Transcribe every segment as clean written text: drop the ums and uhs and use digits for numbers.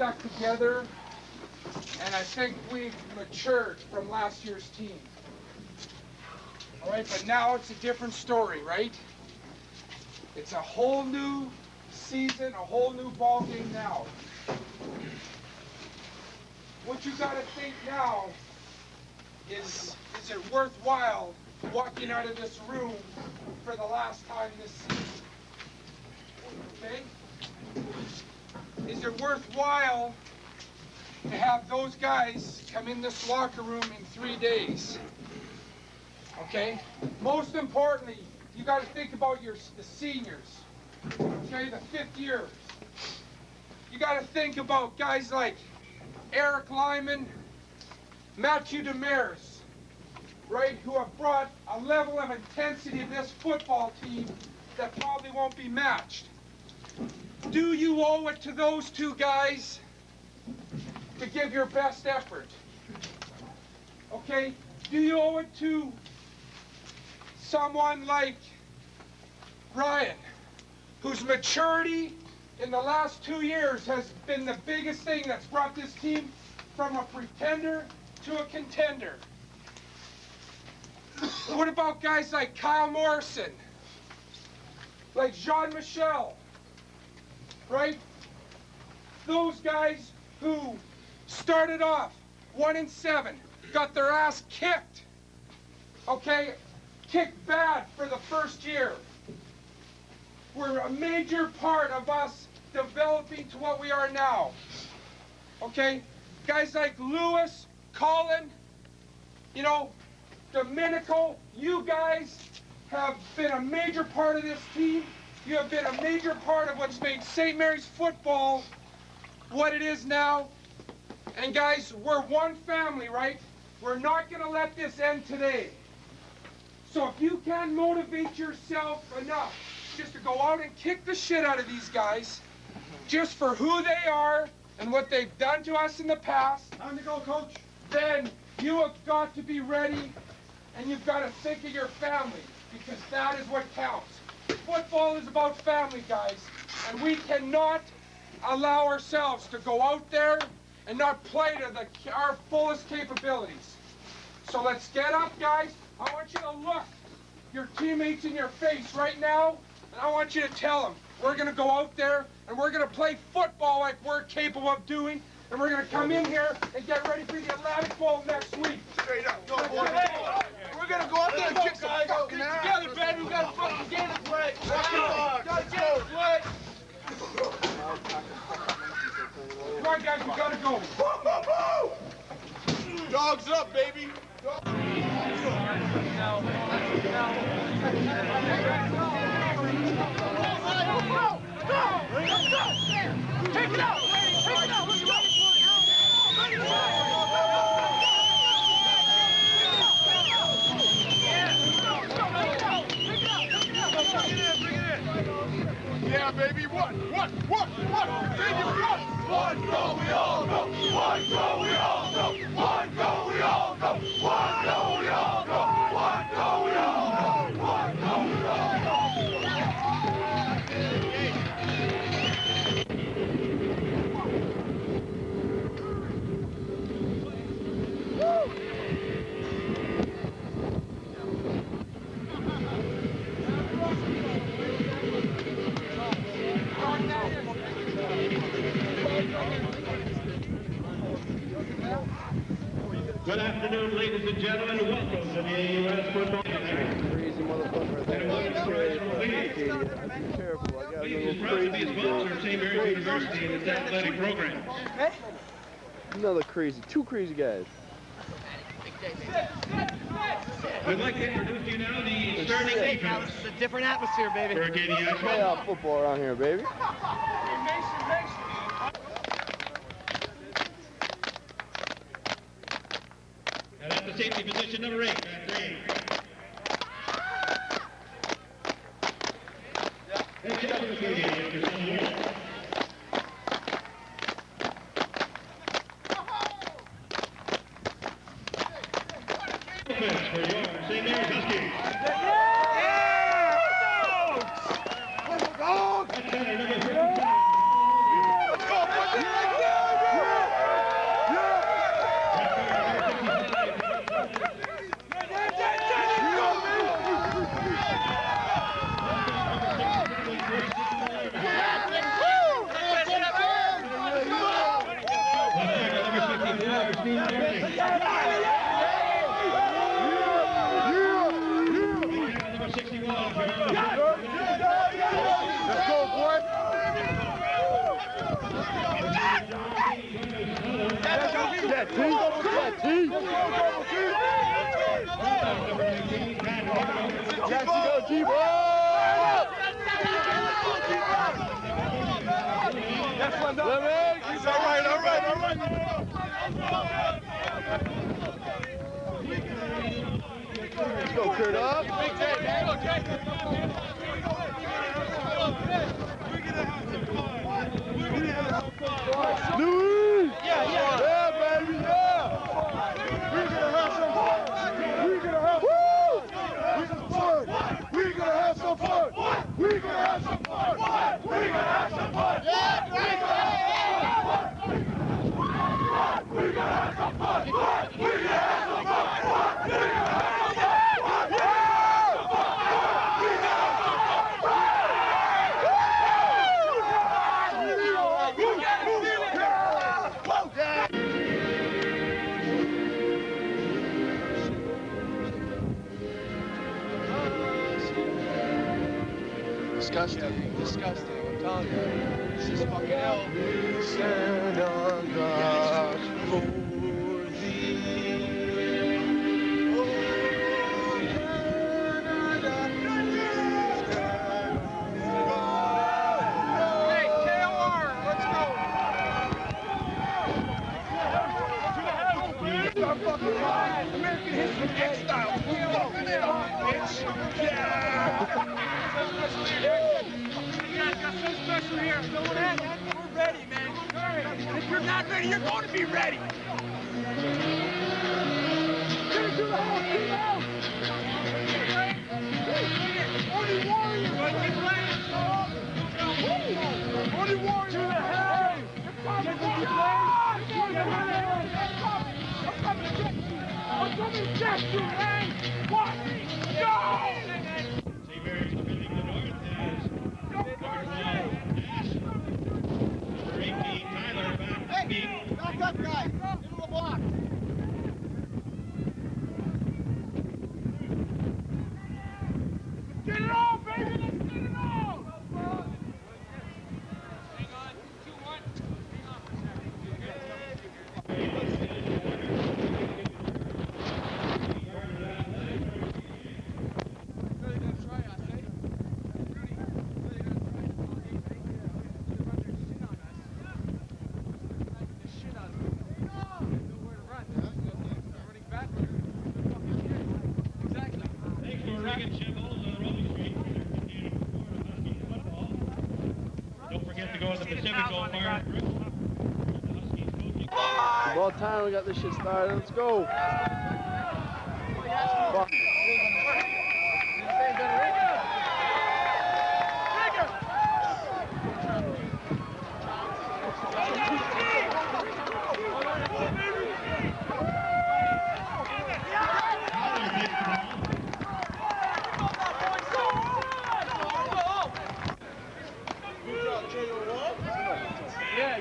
stuck together, and I think we've matured from last year's team. All right, but now it's a different story, right? It's a whole new season, a whole new ball game now. What you got to think now is it worthwhile walking out of this room for the last time this season? Okay? Is it worthwhile to have those guys come in this locker room in 3 days? Okay? Most importantly, you got to think about the seniors. Okay, the fifth years. You got to think about guys like Eric Lyman, Matthew Demers, right, who have brought a level of intensity to this football team that probably won't be matched. Do you owe it to those two guys to give your best effort? Okay? Do you owe it to someone like Ryan, whose maturity in the last 2 years has been the biggest thing that's brought this team from a pretender to a contender? What about guys like Kyle Morrison, like Jean-Michel, right? Those guys who started off 1-7, got their ass kicked, okay? Kicked bad for the first year. Were a major part of us developing to what we are now. Okay? Guys like Lewis, Colin, you know, Domenico, you guys have been a major part of this team. You have been a major part of what's made St. Mary's football what it is now. And guys, we're one family, right? We're not gonna let this end today. So if you can motivate yourself enough just to go out and kick the shit out of these guys, just for who they are and what they've done to us in the past, Time to go, Coach. then you have got to be ready, and you've got to think of your family, because that is what counts. Football is about family, guys, and we cannot allow ourselves to go out there and not play to our fullest capabilities. So let's get up, guys. I want you to look your teammates in your face right now, and I want you to tell them, we're going to go out there and we're going to play football like we're capable of doing, and we're going to come in here and get ready for the Atlantic Bowl next week. Straight up. Go, boy. Hey, we're going to go out there and kick some fucking ass. Together, baby. We got a fucking game to play. Got a game to play. Come on, guys, we got to go. Dogs up, baby. Take it out! Take it out! What you ready for? Yeah, baby. What? Continue, what? One go, we all go. One go, we all go. One go, we all go. One go, we all go. One go, we all go. One go, we all go. Good afternoon, ladies and gentlemen. Welcome to the AUS football. Crazy motherfucker. Be careful. I got a Please little proud to be a crazy. sponsor of St. Mary's University and its athletic program. Another crazy. Two crazy guys. We'd like to introduce you now the starting defense It's a different atmosphere, baby. for Acadian Play out football around here, baby. And at the safety position, number 8, after 8. Next up for Acadian, after 7. Defense for your St. Mary's Huskies. That's center, number 55. Jesse, go, G-Ball! That's one up. He's all right. Let's go, Kurt up. Louis! Yeah, baby, yeah! We're gonna have some fun! We're gonna have some fun! We're gonna have some fun! We're gonna have some fun! We're gonna have some fun! Yeah! We're gonna have some fun! We're gonna have some fun! We're gonna have some fun! We're gonna have some fun! We're gonna have some fun! Disgusting, I'm telling you. This is fucking hell. Stand on God for thee. Hey, KOR, let's go. American History X style. Fucking it up, bitch. Special here. We're ready, man. If you're not ready, you're going to be ready. Get it to the house. Get it out. Only warrior. Only warrior. To the house. I'm coming to get you. I'm coming to get you, man. What? Go! Back up, guys. Into the block. Get it on, baby! Let's get it on! Hang on. 2-1. Hang on for a second. Really gonna try us, eh? Rudy, really gonna try us all game, eh? They're running their shit on us. The shit out of us. Nowhere to run. They're running backwards. They're fucking scared. Exactly. Thanks for ringing Chevels on Rolling Street. Huskies football. Don't forget to go to the Pacific Gold Bar. Huskies coaching. About time we got this shit started. Let's go. Fuck.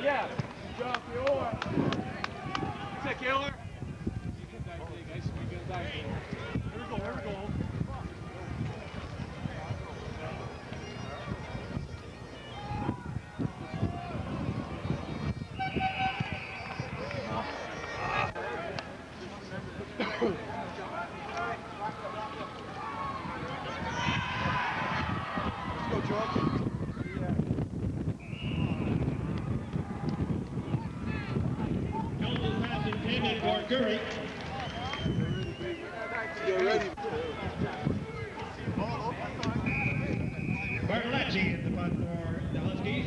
Yeah. Drop the oar. Is that Killer? Here we go. Jones pass intended for Curry. Get ready. Bartolacci in the punt for the Huskies.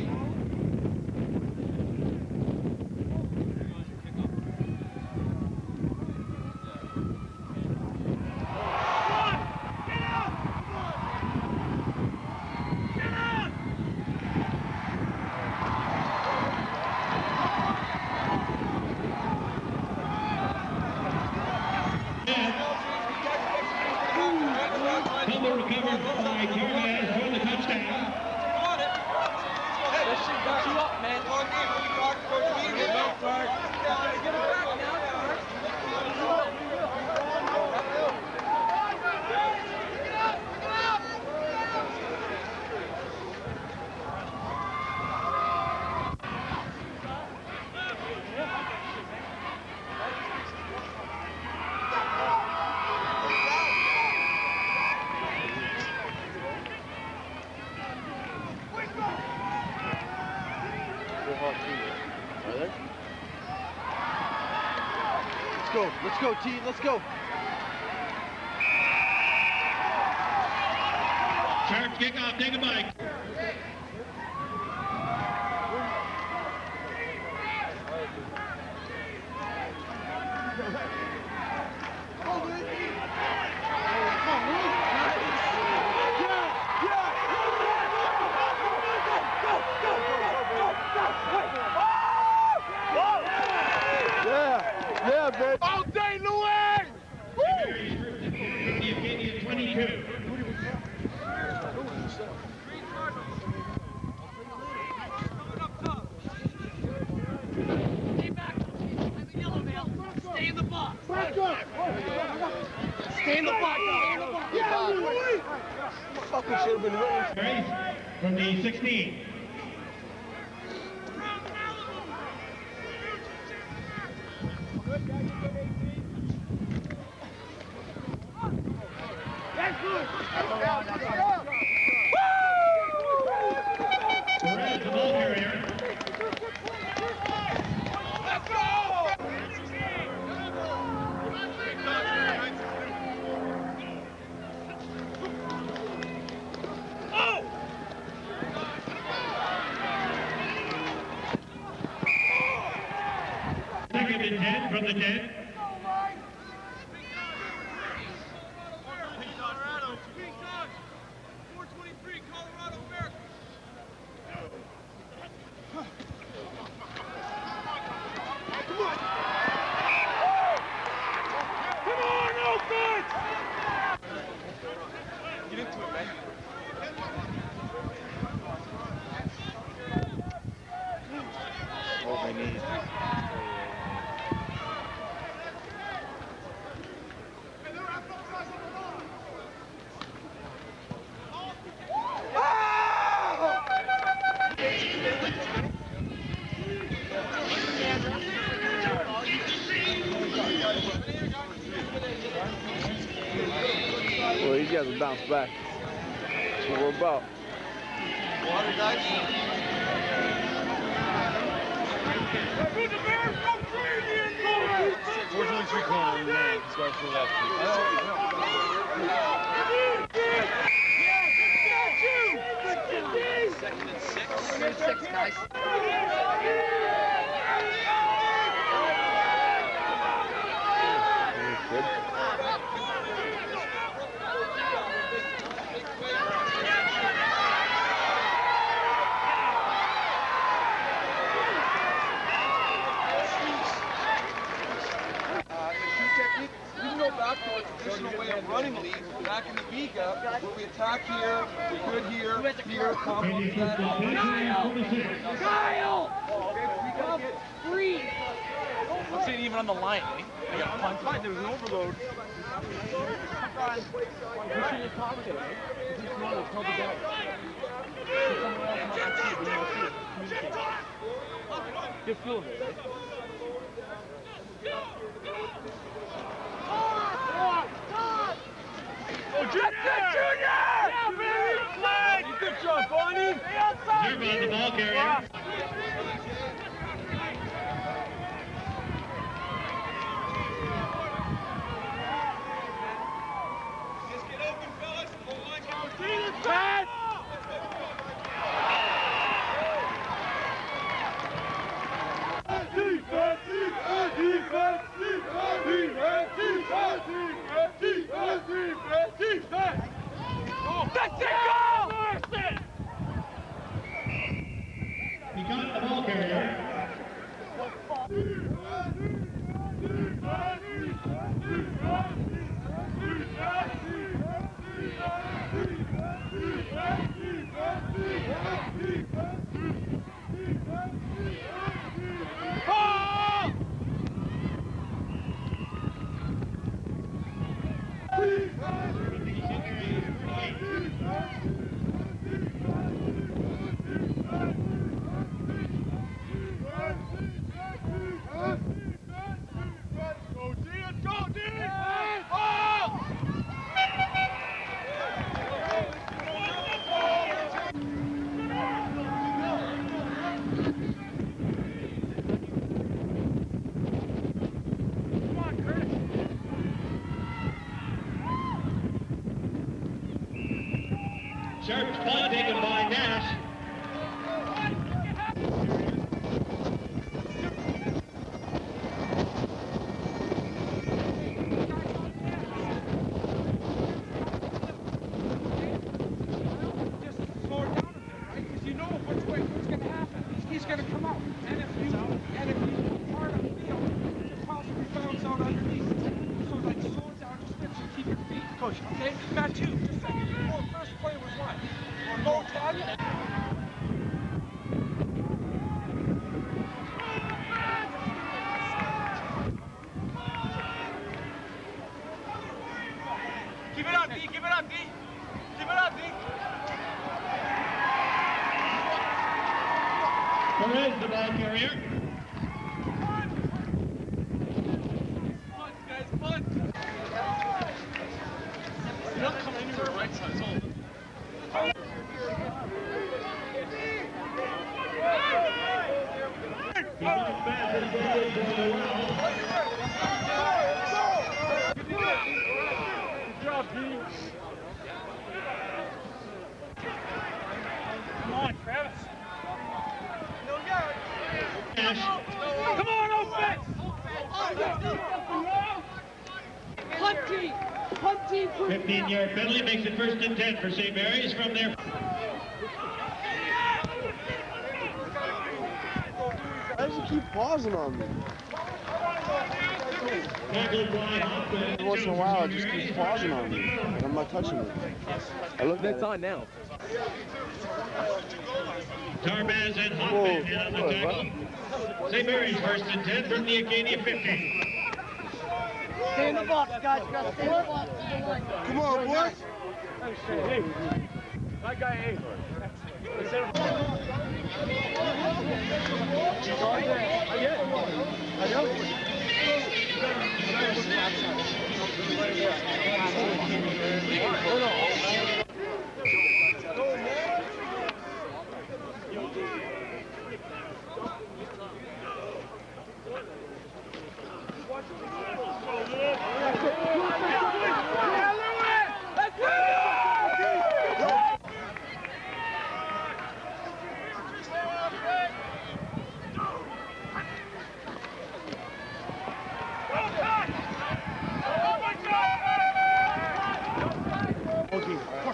Fumble recovered by Torres for the touchdown. That shit got you up, man. Get it back now, go. Let's go, T. Let's go. Charge kickoff. Take a bike. Yeah, baby. All day, Louis! The Acadian 22. Stay back. I'm a yellow male. Stay in the box. Back up. Stay in the box. Stay in the box. Yeah, Louis! Fucking should have been written. Race from the 16. Perez, the ball carrier. Let's go! Oh! Second and 10 from the 10. Colorado. 423, Colorado, America. Come on, offense! Get into it, man. What we need. Well, these guys will bounce back. That's what we're about. Who's the Bears? Go crazy and go! 423 corner, man. He's got full Second and 6. Second and 6, guys. Good. Technique, we can go back to a traditional way of running leagues back in the Vega, where we attack here, we're good here, compliment that. Kyle! Freeze! I'm saying even on the line, eh? I got punched. Fine, there was an overload. Pushing his pocket, right? If he's smart, he'll tell the guy. Someone else might not see it, but he'll see it. Communicate. Get a feel of it, right? Oh, Junior! Yeah, baby! Flag! Good job, Bonnie! Zerba, the ball carrier. Just get open, fellas. Pass! Defense! Defense! Defense! Defense! Defense! Defense! Defense! Defense! That's it! Go! Sharp spot taken by Nash. Just slow it down a bit, right? Because you know what's going to happen. He's going to come out. And if you part of the field, you possibly bounce out underneath. So like slow it down just a bit so keep your feet. Coach, okay? Matt, two, just a second. Well, first play was what? Low 10? Keep it up, D. Keep it up, D. Keep it up, D. Perez, the ball carrier. Punt, guys, punt. You're not coming anywhere right side. It's all. Good job, D. Come on, Travis. Come on, offense! Punt team! Punt team! 15-yard penalty makes it 1st and 10 for St. Mary's from there. Why does he keep pausing on me? Every once in a while, it just keeps pausing on me. Like I'm not touching it. I look at it. on now. Tarbaz and Hoffman in on the tackle. St. Mary's 1st and 10 from the Acadia 50. Stay in the box, guys. You gotta stay in the box. Come on, boys. Hey, that guy A.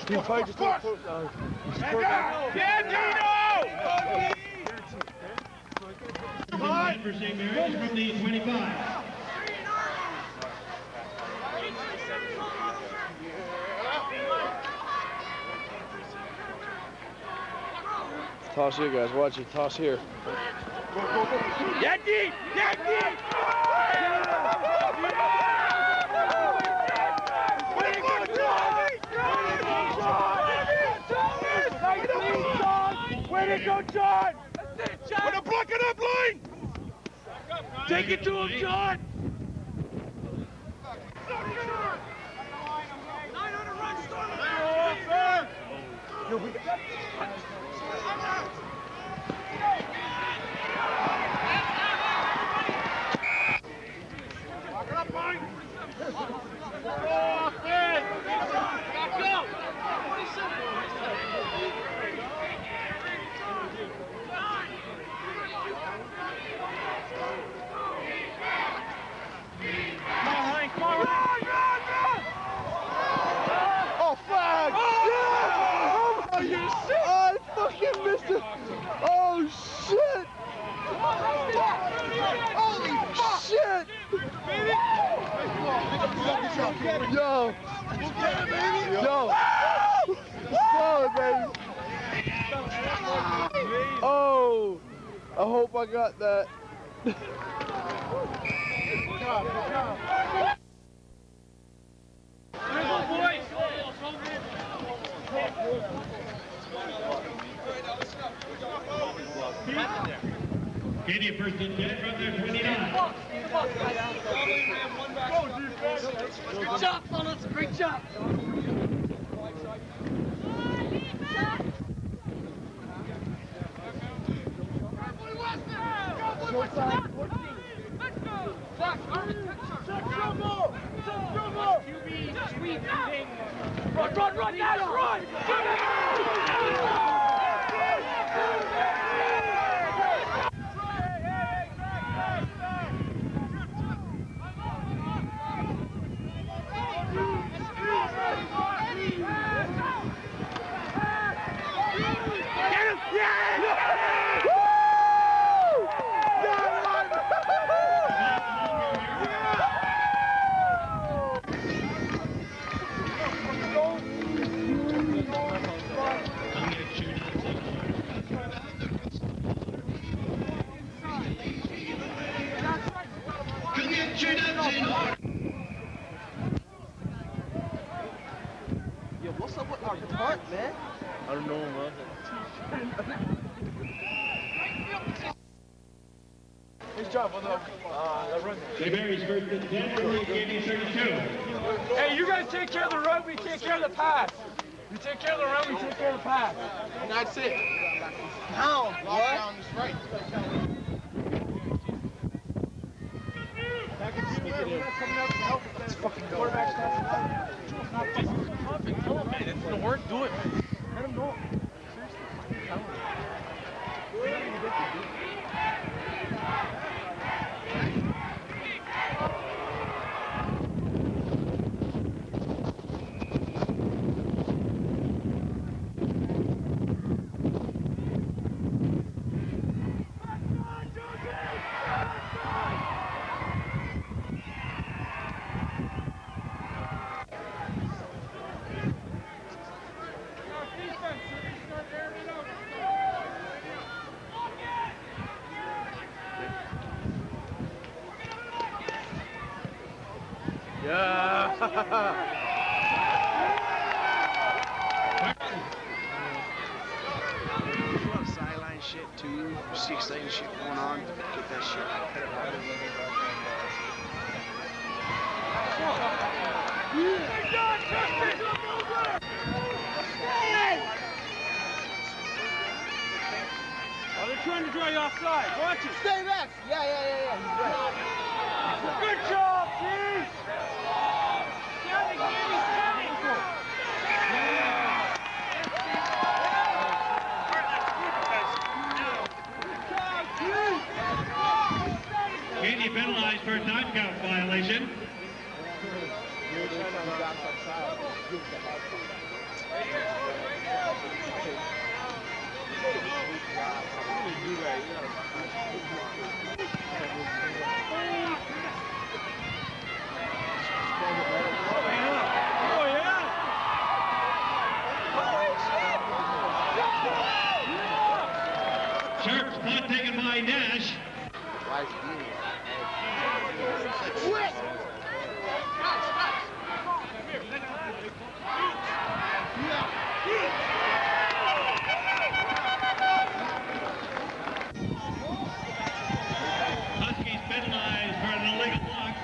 He played just a close. For St. Mary's from the 25. Toss here, guys. Watch it. Toss here. Get deep! Get deep! Way to go, John! Way to block it up, Lane! Take it to him, John! Oh, flag! Yeah! Oh, you shit! I fucking missed it! Oh, shit! Holy shit! Yo! Yo! Solid, baby! Oh! I hope I got that. Good job, good job. Acadia 1st and 10 from their 29. Good job, fellas. Great job. Run, run, run, run! What's up with our punt, man? I don't know, man. Nice job on the run. St. Mary's first and 10, Canadian 32. Hey, you guys take care of the run, we take care of the pass. You take care of the run, we take care of the pass. And that's it. Pound, what? Down is right. It's fucking quarterback stuff. It's not fucking confident. Tell him, man. It's the work. Do it. Let him know. Seriously. Tell him. Sideline shit too. You see exciting shit going on. Get that shit. Oh, they're trying to draw you offside. Watch it. Stay back. Yeah. He's right. Good job, Keith. Candy penalized for a time count violation. Sharp spot taken by Nash. Huskies penalized for an illegal block.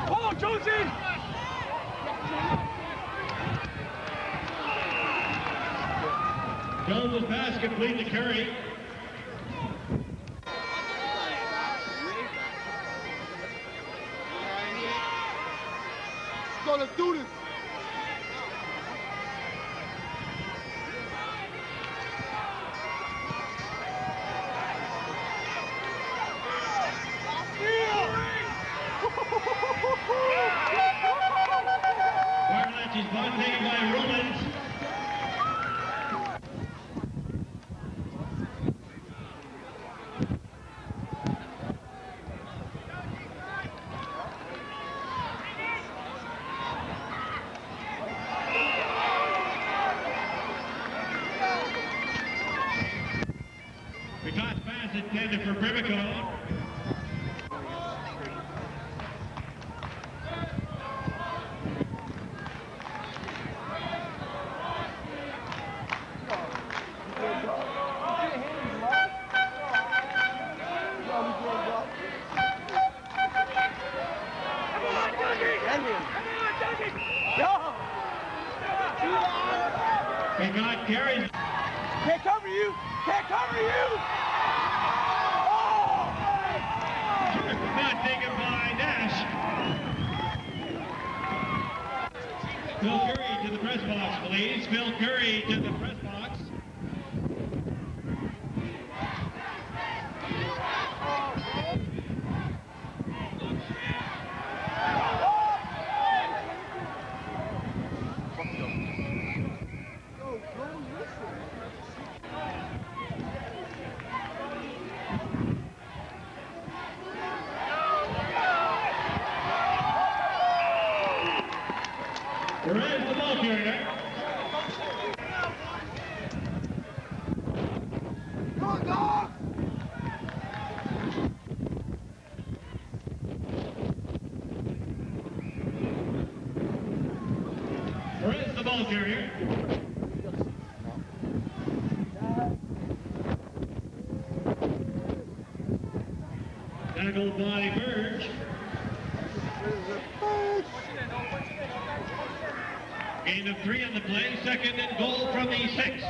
Pull him, Jonesy! Jones' pass complete to Curry. Gonna do this. Barlatch's ball taken by Romans. The toss pass intended for Privico. Pigot carries. Can't cover you! Can't cover you! Not taken by Nash. Phil Curry to the press box, please. Phil Curry to the press box. Perez, the ball carrier. Perez, the ball carrier. Tackled by Burge. Gain of 3 on the play, second and goal from the 6.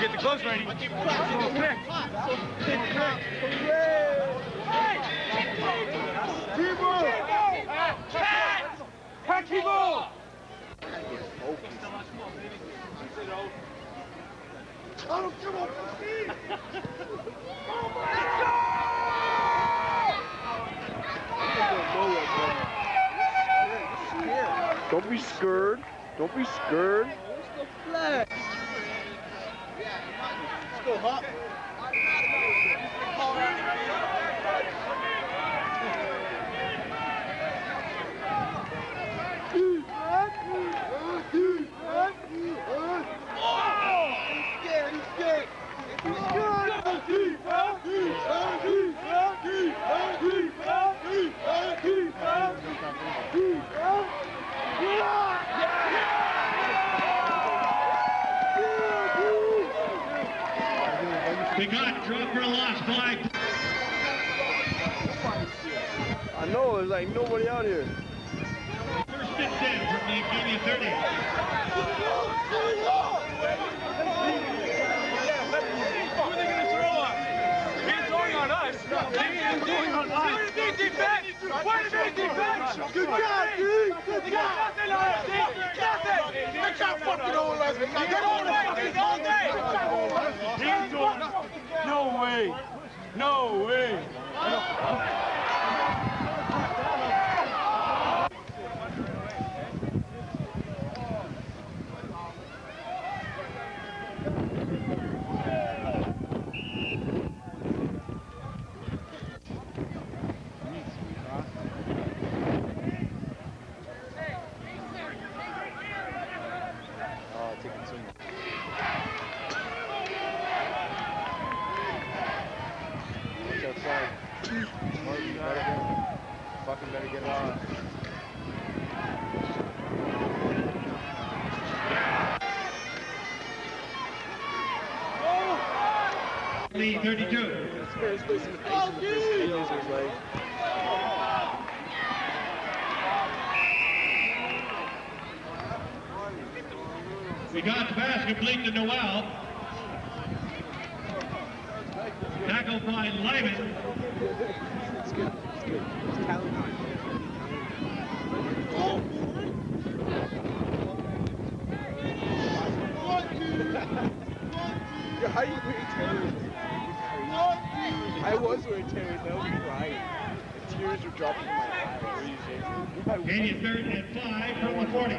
Get the close ready. Don't be scared. Don't be scared. Let's go, Hawk. We got drop for a loss by. I know, there's like nobody out here. First and 10 from the ACA-30. Good job, dude. Good job. No way. No way. Fucking better get it on. 32. We got the pass complete to Noel. Tackled by Lyman. It's good. It's good. It's talent. How you wearing Terry? I was wearing Terry. That was crying. The tears were dropping in my eyes. Gain of 3rd and 5 from the 40.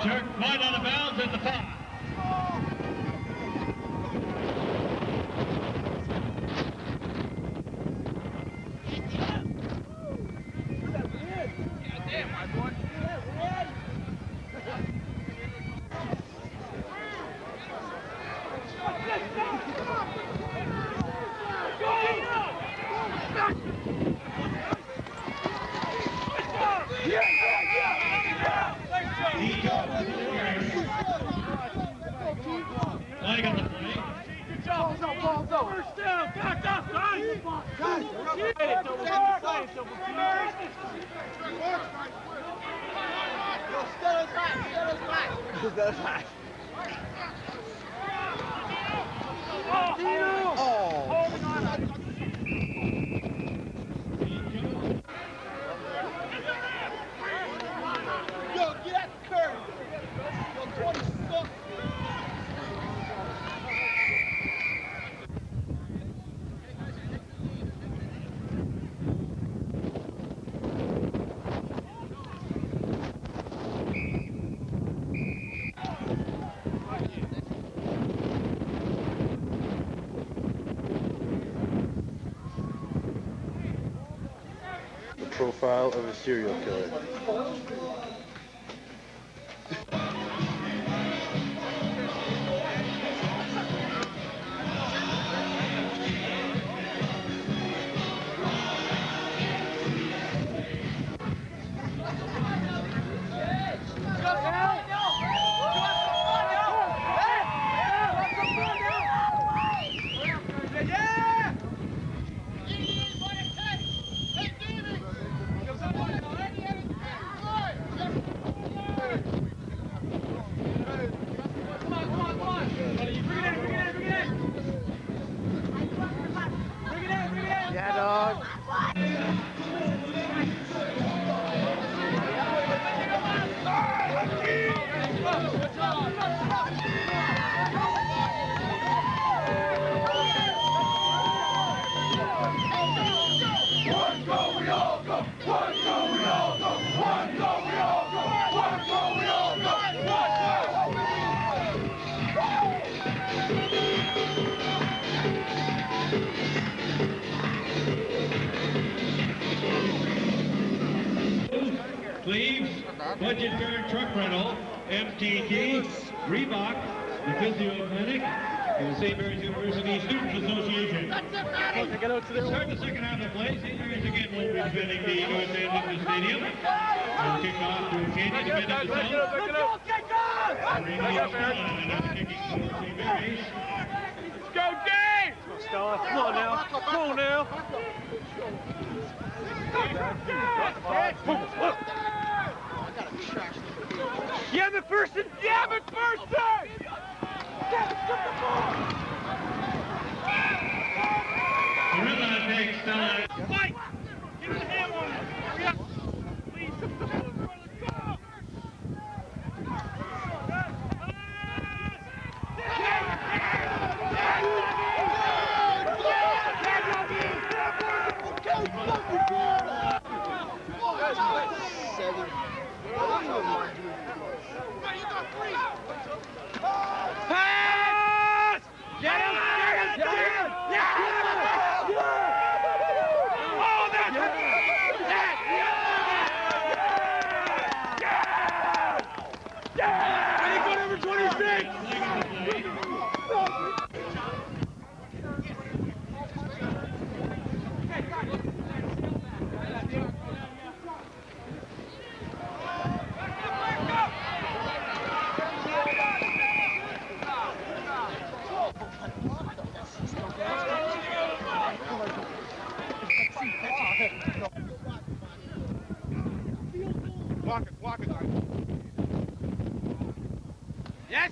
Shark wide out of bounds at the 5. Loney got the play. Good job. First down. Back up, guys. Yo, get at the curve. Yo, 20 sucks. Profile of a serial killer. Yeah, dog. One go, we all go. One go, we all go. One go, we all go. One go, we all go. Cleves, Budget Fair Truck Rental, MTD, Reebok, the Physio Clinic, and the St. Mary's University Students Association. Start the second half of play. St. Mary's again will be defending the north end of the stadium. We'll kick off to Katie, defending the south. Bringing the and kicking for St. Mary's. Let's go, Dave! Stella, come on now. Come on now. Yeah, McPherson! Yeah, McPherson! Gorilla takes Stella. Mike! Give me the hand on it! Hurry up! Please! Let's go! Pass! Get him! Get him! Get him! Yeah! Oh, that's Yeah! I think number 26! Block it, Yes!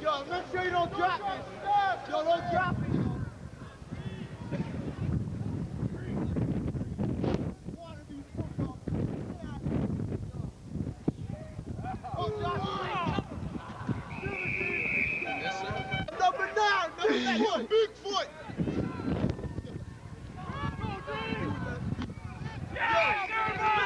Yo, make sure you don't drop it. Yo, don't drop it. Number 9, big foot. Yeah!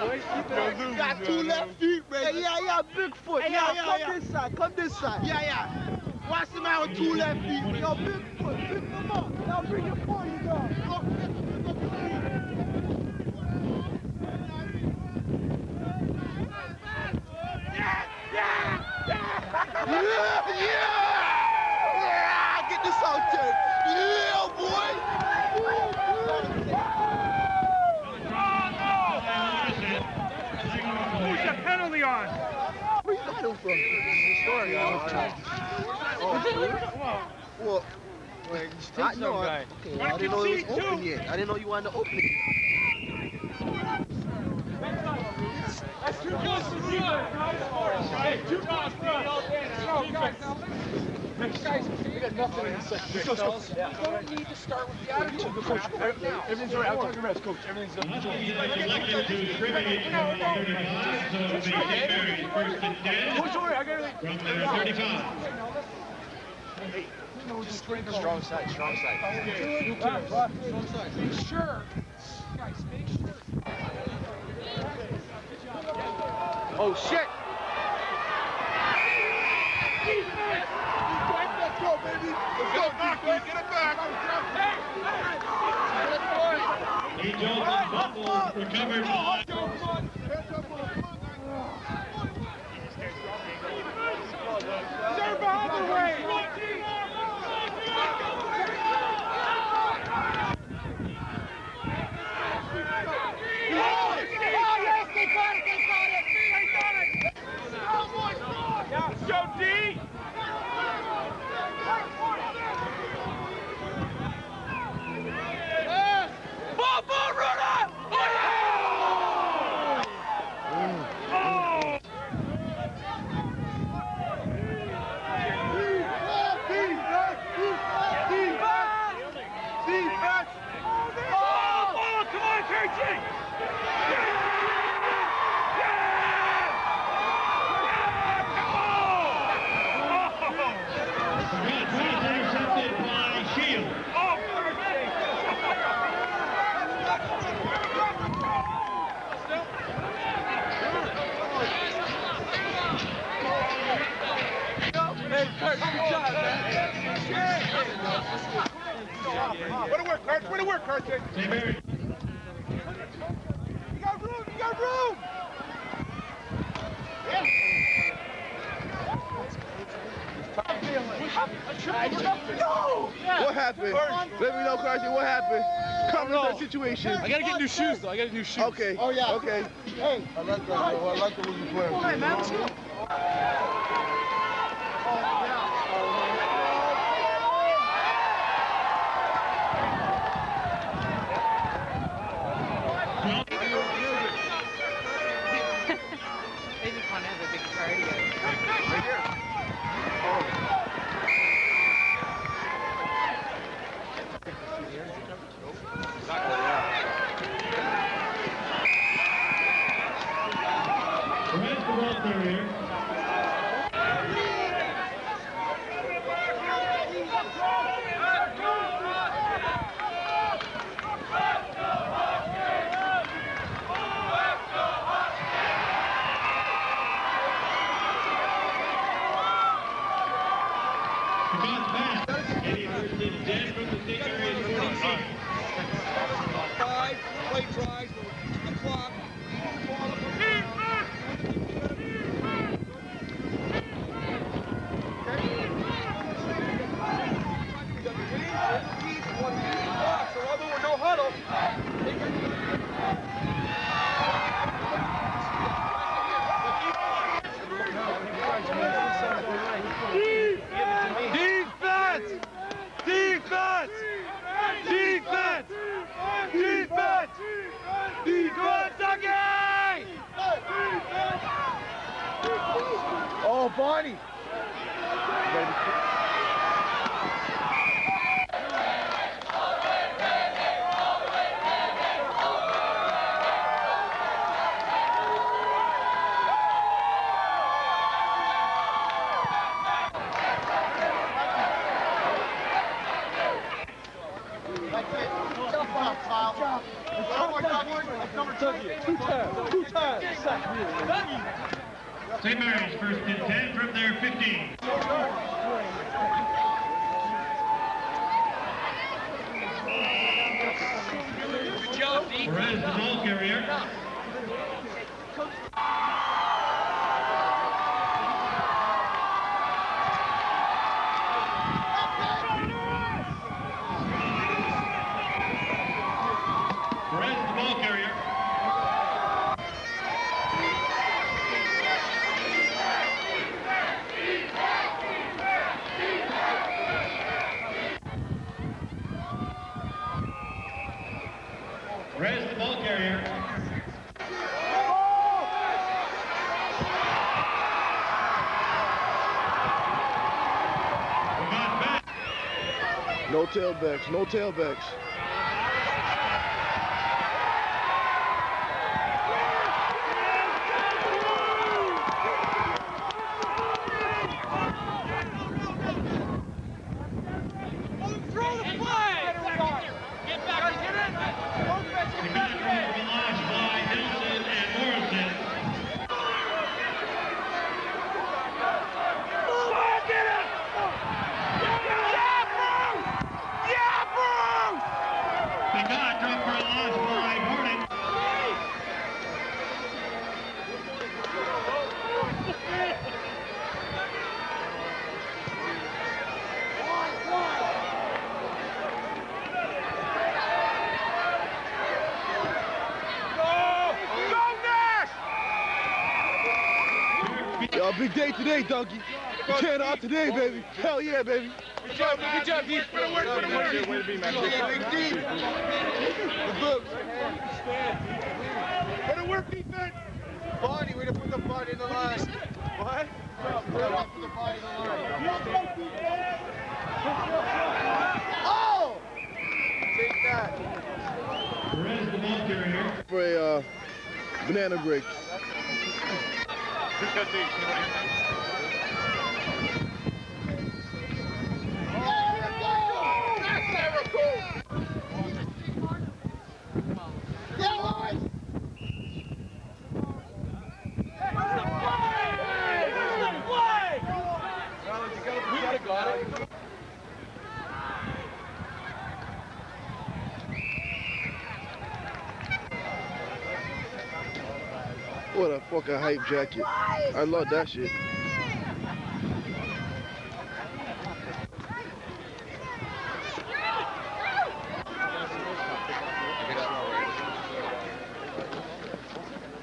Got two left feet, man. Yeah, Bigfoot. Hey, Yeah, come this side. Come this side. Yeah. Watch the man with two left feet. Yo, Bigfoot, pick them up. Now bring your party down. Yeah! Get this out there. Yeah, boy. Who's the penalty on? Where you got him from? Well, I know. Okay, I didn't know it was open yet. I didn't know you wanted to open it. That's too close to you. Hey, too close for us. No, guys, we got nothing in the second. You don't need to start with the attitude. Everything's all right. I'll talk to the rest, Coach. Everything's done. Huskies are selected to scrimmage from number 35, so it'll be St. Mary's first and 10 Coach, all right. I got everything. from number 35. Strong side. Make sure. Guys, make sure. Oh, shit. Let's go, baby. Let's go, back. Get it back. Lee Johnson fumbles recovered by They're behind the way. Go D! Ball, runner! Oh, yeah! Oh! Defense! Oh, come on, Kirchy! intercepted by Shield. Hey, Kurt, good job, man. Way to work, Kurt. Way to work, Kurt. St. Mary's. You got room. What happened? Let me know, Carson. What happened? Come to that situation. I gotta get new shoes, though. I gotta new shoes. Okay. Oh, yeah. Okay. Hey. I like that, bro. I like the way you play. Hey, man, let's go. They just want to have a big party. Right here. Grant the ball carrier. Eddie first and 10 from the St. Mary's 46. 5 play tries, we'll keep the clock. No huddle. Oh, Barney. Number 2. 2 times. St. Mary's first and 10 from their 15. Perez, the ball carrier. Perez, the ball carrier. Perez, the ball carrier. We got back. No tailbacks, no tailbacks. We got a throw for launch by Nelson and Morrison. We got a throw for launch by Gordon. Yo, big day today, donkey. You can't out today, baby. Hell yeah, baby. Good job, Deep. Way to be, man. Big deep. Good. Way to work, defense. Body, way to put the body in the line. What? Put the body in the line. Oh! Take that. Perez, the ball carrier. For a banana break. What a fucking hype jacket. I love that shit.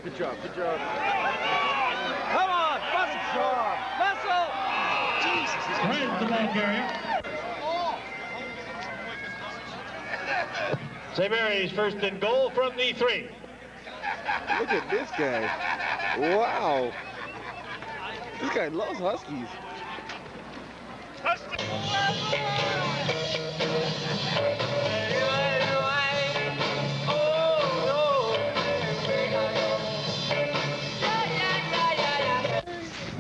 Good job, good job. Come on, muscle. Muscle. Jesus. Perez, the ball carrier. St. Mary's first and goal from the 3. Look at this guy. Wow. This guy loves Huskies.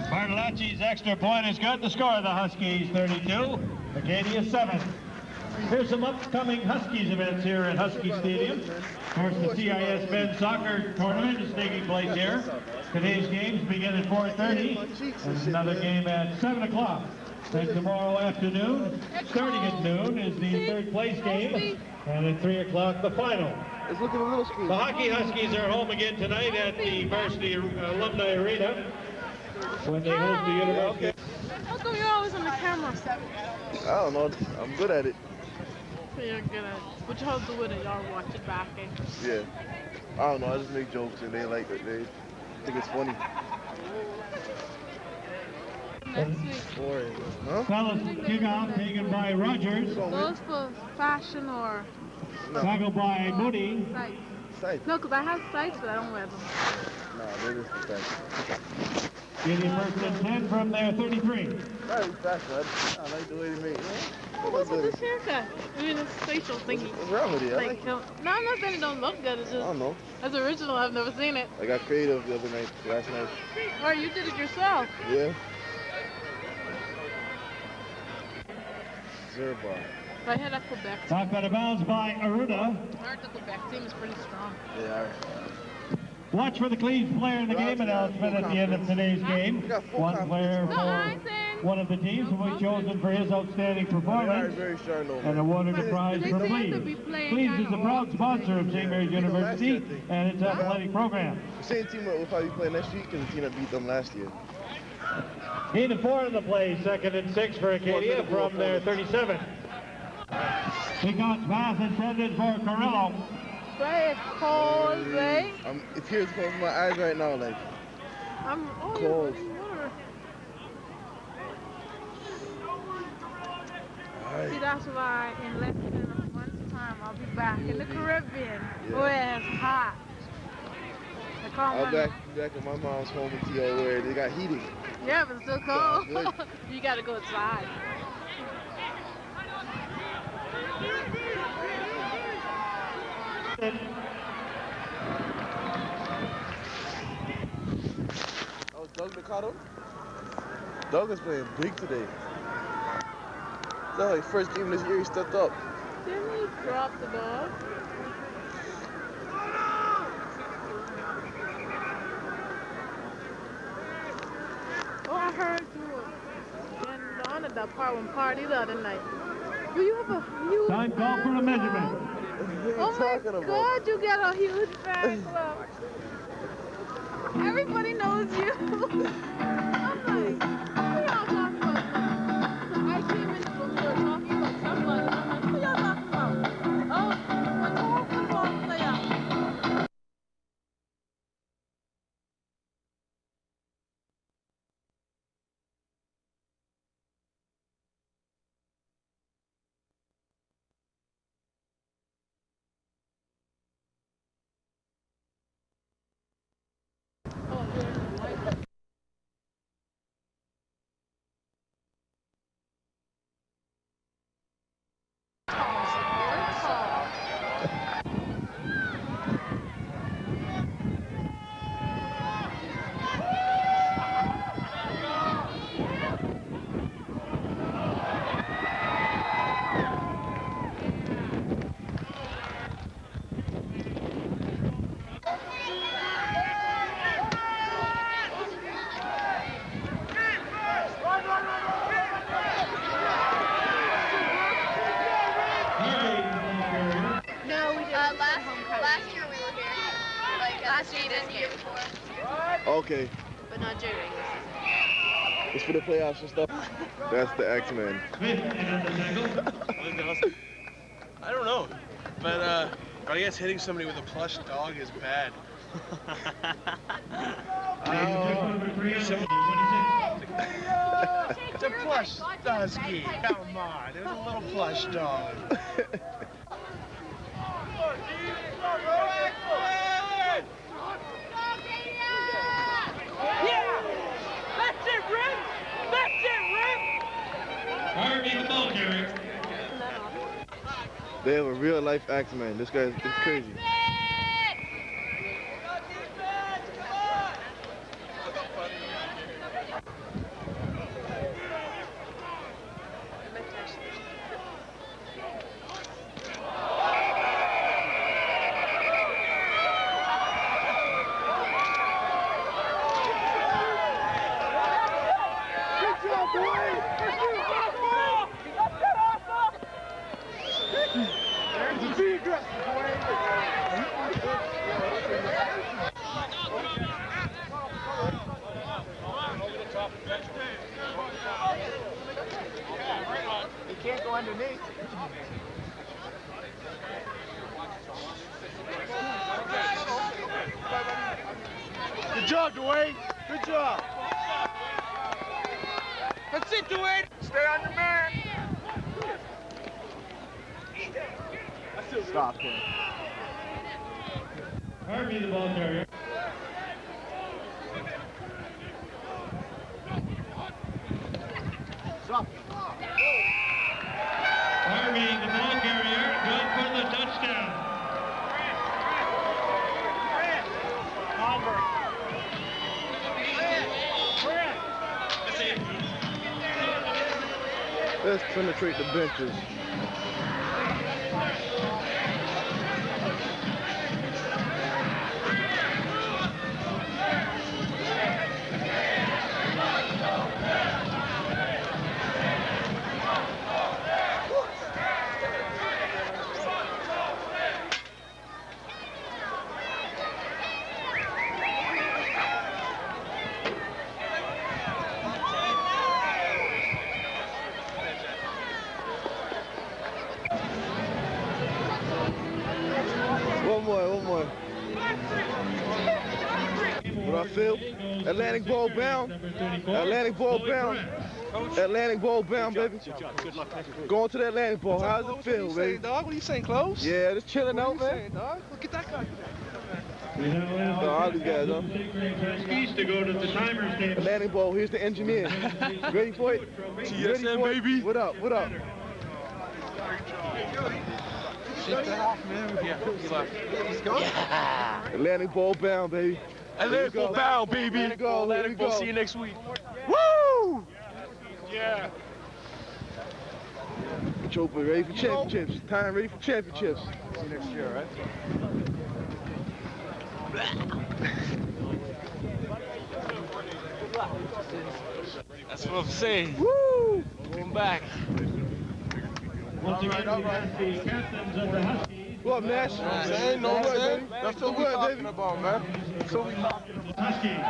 Bartolacci's extra point is good. The score of the Huskies 32, Acadia 7. Here's some upcoming Huskies events here at Husky Stadium. Of course, the CIS men's soccer tournament is taking place here. Today's games begin at 4:30, and another game at 7 o'clock. Then tomorrow afternoon, starting at noon, is the third place game, and at 3 o'clock, the final. Let's look at the little screen. The Hockey Huskies are home again tonight at the Varsity Alumni Arena when they host the University. How come you're always on the camera? I don't know. I'm good at it. You're good at it. But y'all do it and y'all watch it back, eh? Yeah. I don't know. I just make jokes and they like it. They think it's funny. Next week. Huh? Fellas, kickoff taken by Rogers. Those for fashion or Tackled by Moody. sites? Sight. No, because I have sites, but I don't wear them. Nah, that is the sight. Getting first and 10 from their 33. That is fashion. I like the way they make it. What's with this haircut? I mean, it's facial thingy. What's wrong with it? I like it. No, I'm not saying it don't look good. It's I just, don't know. that's original. I've never seen it. I got creative the other night, last night. Or you did it yourself. Yeah. Zero bar. But I had a Quebec team. Knocked out of bounds by Aruda. I heard the Quebec team is pretty strong. They are. Watch for the clean player in the game announcement at the end of today's game. One player for one of the teams will be chosen for his outstanding performance and awarded a prize for Please. Please is a proud sponsor of St. Mary's University and its athletic program. The same team will probably play next week because the team that beat them last year. Gain of 4 in the play, 2nd and 6 for Acadia from their 37. Peacock's pass intended for Carrillo. It's cold, right? It's here, it's close to my eyes right now, like. I'm cold. See, that's why in less than a month's time I'll be back in the Caribbean where it's hot. I'll be back at my mom's home in TO where they got heating. Yeah, but it's still cold. You gotta go outside. Oh, Doug Mikado? Doug is playing big today. That's like first game this year he stepped up. Didn't he drop the ball? Oh, I heard you were getting on at that party the other night. Do you have a huge Time call for a measurement. Oh my God, you got a huge fan club. Everybody knows you. I'm like, what are y'all talking about? So I came in the room, they were talking about somebody. I'm like, what y'all talking about? Oh, a tall football player. Last year we were here. Like last year and year before. Okay. But not during this season. It's for the playoffs and stuff. That's the X-Men. I don't know, but I guess hitting somebody with a plush dog is bad. It's a plush husky. Come on, it was a little plush dog. Harvey the ball carrier. They have a real life X-Men. This guy's crazy. You can't go underneath. Good job, Dwayne. Good job. That's it, Dwayne. Stay on your man. Stop him. Harvey the ball carrier. Stop. Harvey the ball carrier. Good for the touchdown. Let's penetrate the benches. Phil. Atlantic ball bound. Atlantic ball bound. Atlantic ball bound, baby. Good luck. Going to the Atlantic ball. How does it feel, baby? Dog? What are you saying, close? Yeah, just chilling out, What are you man. saying, dog? Look at that guy. All these guys, huh? Huskies to go to the timer station. Atlantic ball, here's the engineer. Ready for it? TSM, baby. What up? What up? Shake that off, man. Yeah, he left. He's gone? Atlantic ball bound, baby. Atlantic ball bound, baby. Atlantic ball, Atlantic ball. See you next week. Woo! Yeah. Chopa, ready for championships. Time ready for championships. See you next year, right? That's what I'm saying. Woo! Going back. Once again, we have the captains of the Huskies. What up, Nash? Saying, no, man. That's what we're talking about, man. That's what we talking about. Huskies.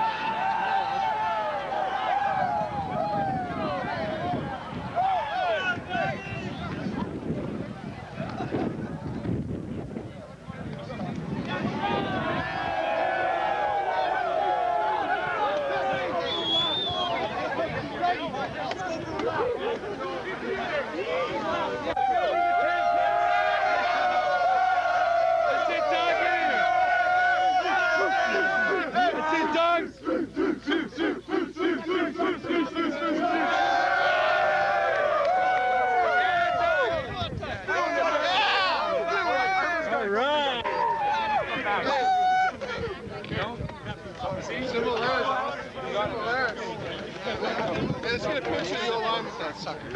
Let's get a picture of you along with that sucker.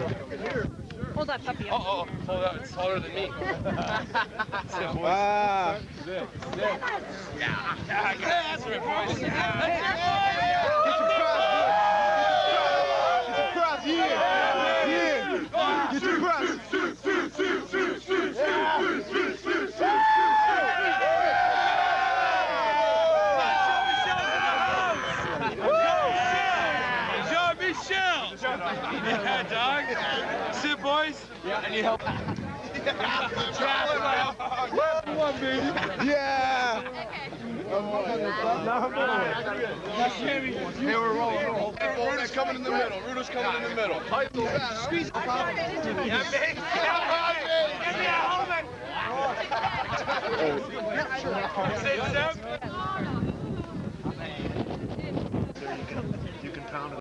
Hold that puppy up. Uh-oh. Hold up. It's taller than me. Ah. Yeah. That's right, boys. Get your props, yeah. Yeah. Get your props. Yeah, dog. Sit, boys. Yeah, I need help. Come on, baby. Yeah. Hey, we're rolling. Ruder's coming in the middle. Ruder's coming in the middle. Squeeze. Yeah, big. Get me a helmet. Say, Sam.